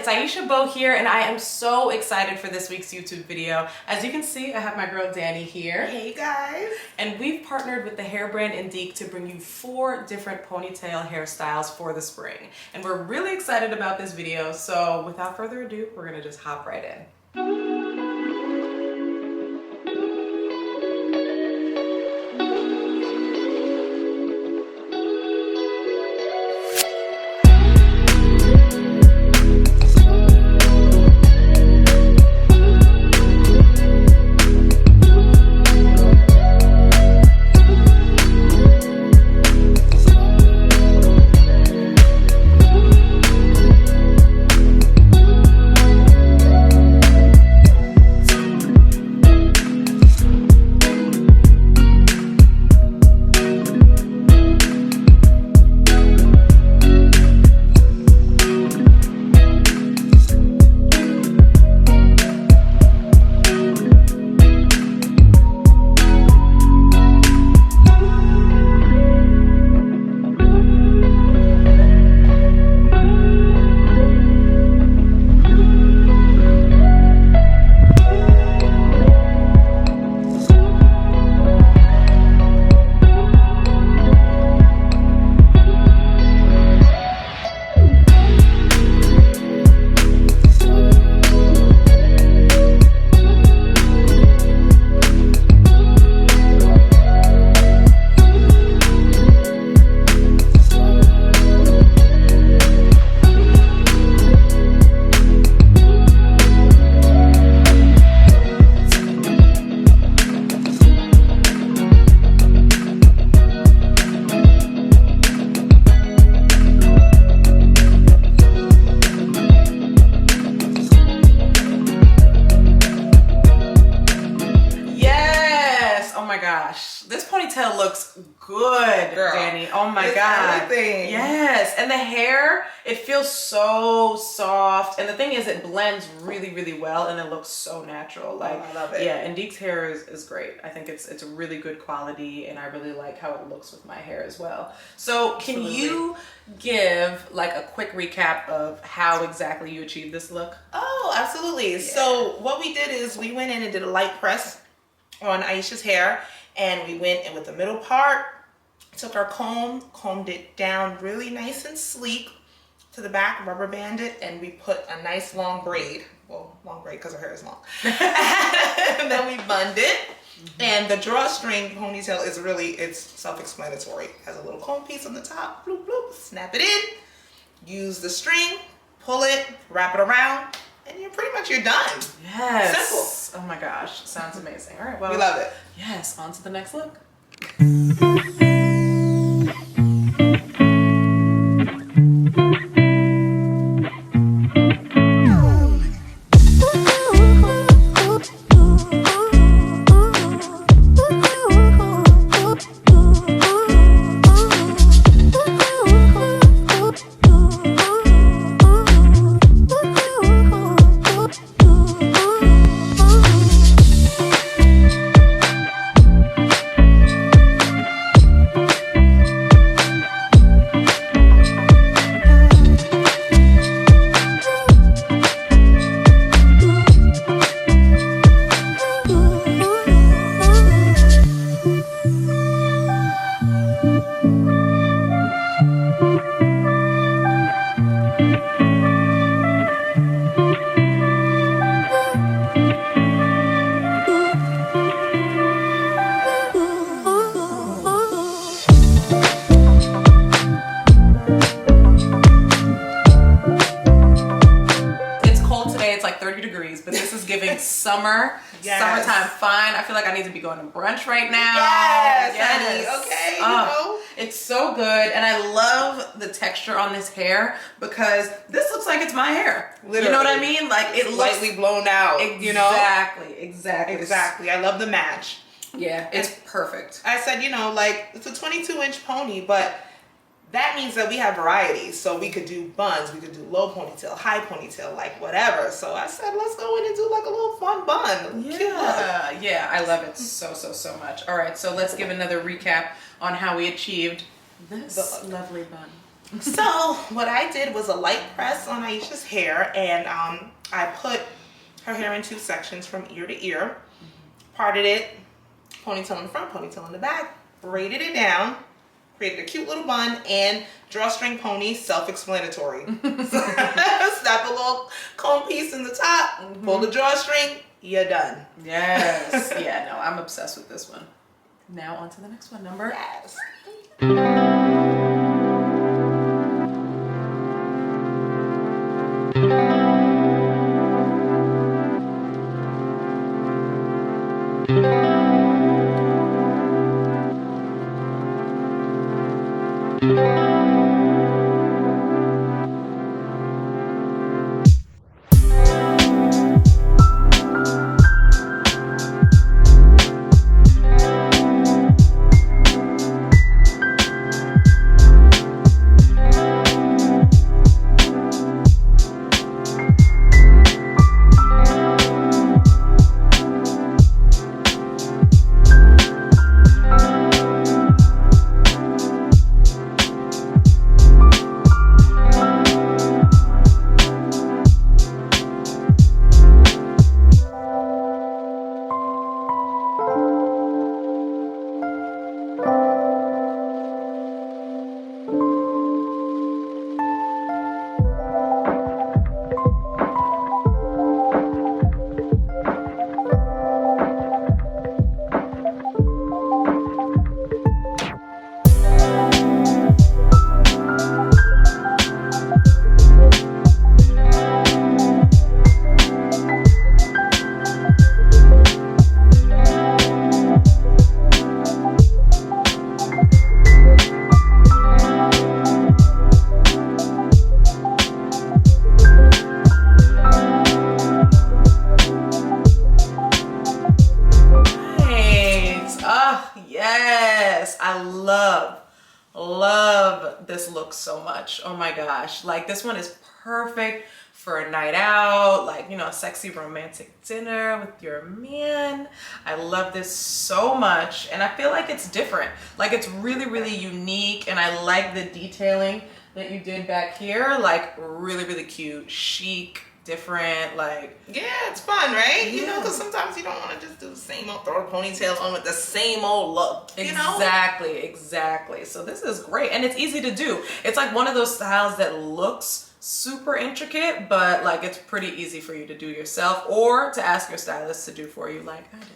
it's Aisha, Beau here, and I am so excited for this week's YouTube video. As you can see, I have my girl Dani here. Hey guys! And we've partnered with the hair brand Indique to bring you 4 different ponytail hairstyles for the spring. And we're really excited about this video, so without further ado, we're gonna just hop right in. This ponytail looks good, girl. Dani. Oh my God. Everything. Yes. And the hair, it feels so soft. And the thing is, it blends really, really well and it looks so natural. Like, I love it. Yeah, Indique's hair is great. I think it's a really good quality and I really like how it looks with my hair as well. So can you give like a quick recap of how exactly you achieved this look? Oh, absolutely. Yeah. So what we did is we went in and did a light press on Aisha's hair. And we went in with the middle part, took our comb, combed it down really nice and sleek to the back, rubber banded, and we put a nice long braid. Well, long braid because her hair is long. And then we bunned it. And the drawstring ponytail is really, it's self-explanatory. It has a little comb piece on the top, bloop, bloop, snap it in, use the string, pull it, wrap it around, and you're done. Yes. Simple. Oh my gosh. Sounds amazing. All right. Well, we love it. Yes. On to the next look. Summer, yes. Summertime fine. I feel like I need to be going to brunch right now. Yes. Honey. Okay, you know. It's so good, and I love the texture on this hair because this looks like it's my hair. Literally. You know what I mean? Like it looks lightly blown out. Exactly. I love the match. Yeah, it's perfect. I said, you know, like it's a 22-inch pony, but that means that we have varieties. So we could do buns, we could do low ponytail, high ponytail, like whatever. So I said, let's go in and do like a little fun bun. Yeah, I love it so much. All right, so let's give another recap on how we achieved this lovely bun. So what I did was a light press on Aisha's hair, and I put her hair in 2 sections from ear to ear, parted it, ponytail in the front, ponytail in the back, braided it down, created a cute little bun, and drawstring pony, self-explanatory. Snap a little comb piece in the top, pull the drawstring, you're done. Yes. Yeah, no, I'm obsessed with this one. Now on to the next one. Number. Yes. Love this look so much. Oh my gosh. Like this one is perfect for a night out, like, you know, a sexy romantic dinner with your man. I love this so much, and I feel like it's different. Like it's really, really unique, and I like the detailing that you did back here. Like really, really cute, chic, different, like. Yeah, it's fun, right? Yeah. You know, because sometimes you don't want to just do the same old, throw a ponytail on with the same old look, you know? Exactly. So this is great, and it's easy to do. It's like one of those styles that looks super intricate, but like it's pretty easy for you to do yourself or to ask your stylist to do for you like I did.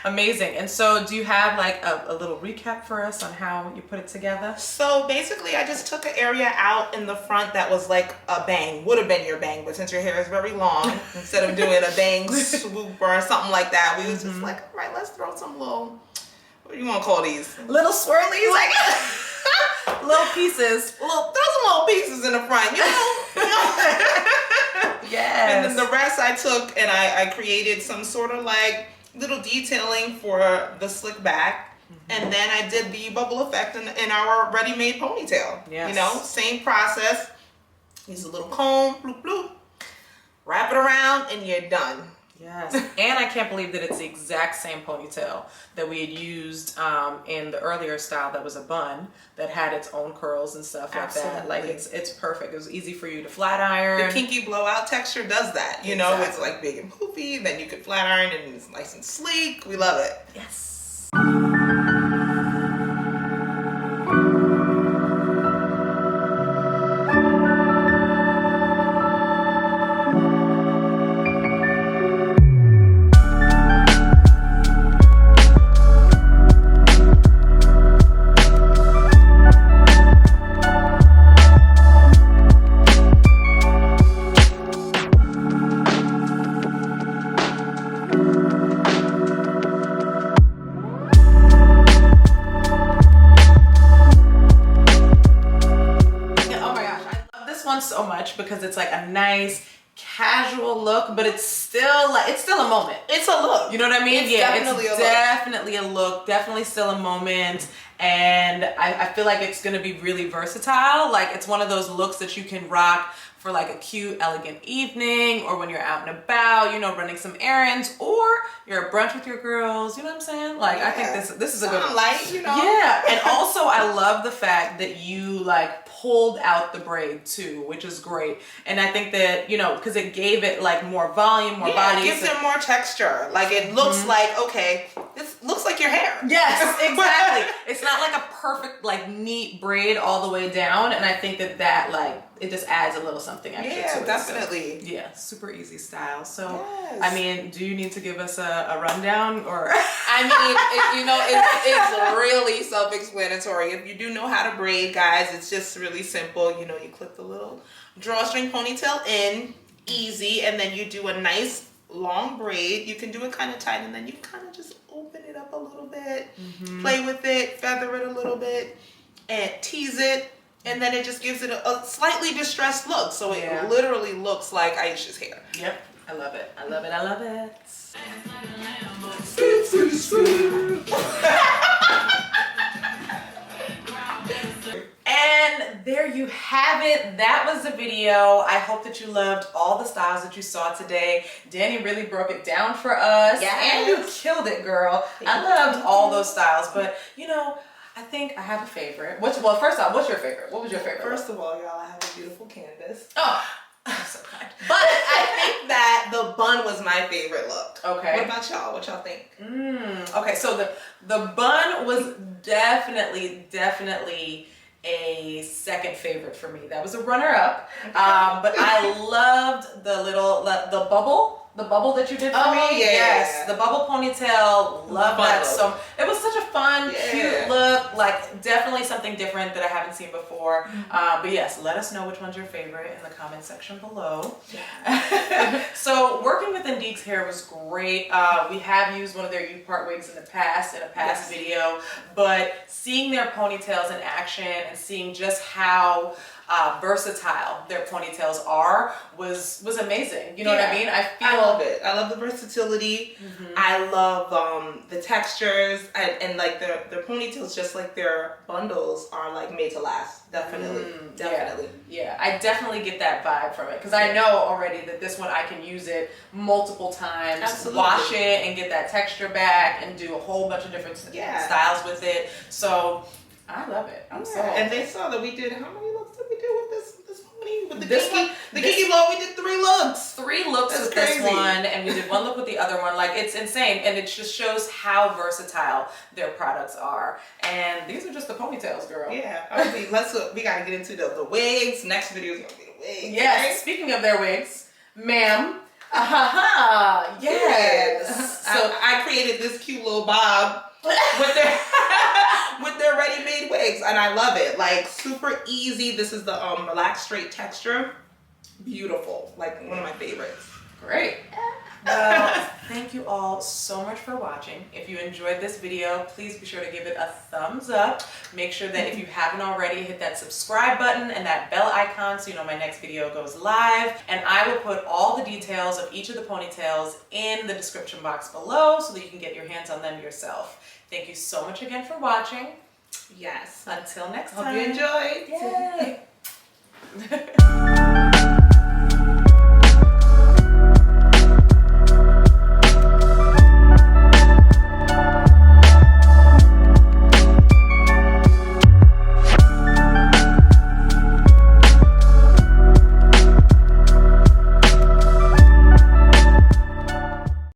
Amazing. And so do you have like a little recap for us on how you put it together? So basically I just took an area out in the front that was like a bang, would have been your bang, but since your hair is very long, instead of doing a bang swoop or something like that, we was just like, all right, let's throw some little, what do you want to call these? Little swirlies, like little pieces. Throw some little pieces in the front, you know? Yes. And then the rest I took and I created some sort of like little detailing for the slick back. And then I did the bubble effect in our ready-made ponytail. Yes. You know, same process. Use a little comb, bloop, bloop. Wrap it around and you're done. Yes, and I can't believe that it's the exact same ponytail that we had used in the earlier style that was a bun that had its own curls and stuff like that. Like it's perfect. It was easy for you to flat iron. The kinky blowout texture does that. You know, it's like big and poofy. Then you can flat iron and it's nice and sleek. We love it. Yes. So much because it's like a nice casual look, but it's still a moment. It's a look. You know what I mean? It's definitely definitely a look, definitely still a moment. and I feel like it's gonna be really versatile. Like it's one of those looks that you can rock for like a cute, elegant evening, or when you're out and about, you know, running some errands, or you're at brunch with your girls. You know what I'm saying? Like I think this is a good light, you know. Yeah, and also I love the fact that you like pulled out the braid too, which is great. And I think that, you know, because it gave it like more volume, more body. It gives it more texture. Like it looks like, okay, this looks like your hair. Yes, exactly. It's not like a perfect, like neat braid all the way down. And I think that like, it just adds a little something extra to it. Definitely. So, yeah, super easy style. So, yes. I mean, do you need to give us a rundown or? I mean, it's really self-explanatory. If you do know how to braid, guys, it's just really simple. You know, you clip the little drawstring ponytail in, easy, and then you do a nice long braid. You can do it kind of tight, and then you kind of just open it up a little bit, play with it, feather it a little bit, and tease it. And then it just gives it a slightly distressed look. So it literally looks like Aisha's hair. Yep. I love it. I love it. I love it. And there you have it. That was the video. I hope that you loved all the styles that you saw today. Dani really broke it down for us. Yes. And you killed it, girl. I loved all those styles. But, you know, I think I have a favorite. Well, first off, what's your favorite? What was your favorite? First of all, y'all, I have a beautiful canvas. Oh, I'm so kind. But I think that the bun was my favorite look. Okay. What about y'all? What y'all think? Okay, so the bun was definitely a second favorite for me. That was a runner-up. Okay. But I loved the bubble that you did for me. Yes, the bubble ponytail. Love that. So it was such a fun, cute look. Like definitely something different that I haven't seen before. But yes, let us know which one's your favorite in the comment section below. Yeah. So working with Indique's hair was great. We have used one of their U-part wigs in a past video, but seeing their ponytails in action and seeing just how versatile their ponytails are was amazing. You know what I mean? I love it. I love the versatility. I love the textures and like their ponytails, just like their bundles, are like made to last. Definitely. Yeah, I definitely get that vibe from it because I know already that this one I can use it multiple times, wash it and get that texture back and do a whole bunch of different styles with it. So I love it. I'm sold. And they saw that we did, how many looks did we do with this pony? With the Kiki Blow, we did 3 looks. 3 looks with this one, and we did 1 look with the other one. Like, it's insane, and it just shows how versatile their products are. And these are just the ponytails, girl. Yeah. Okay, we gotta get into the wigs. Next video is gonna be the wigs. Yes. Right? Speaking of their wigs, ma'am. Yes. So I created this cute little bob with their ready-made wigs, and I love it. Like, super easy. This is the relaxed straight texture. Beautiful. Like, one of my favorites. Great. Well, thank you all so much for watching. If you enjoyed this video, please be sure to give it a thumbs up. Make sure that if you haven't already, hit that subscribe button and that bell icon so you know my next video goes live. And I will put all the details of each of the ponytails in the description box below so that you can get your hands on them yourself. Thank you so much again for watching. Yes. Until next time. Hope you enjoyed. Yay.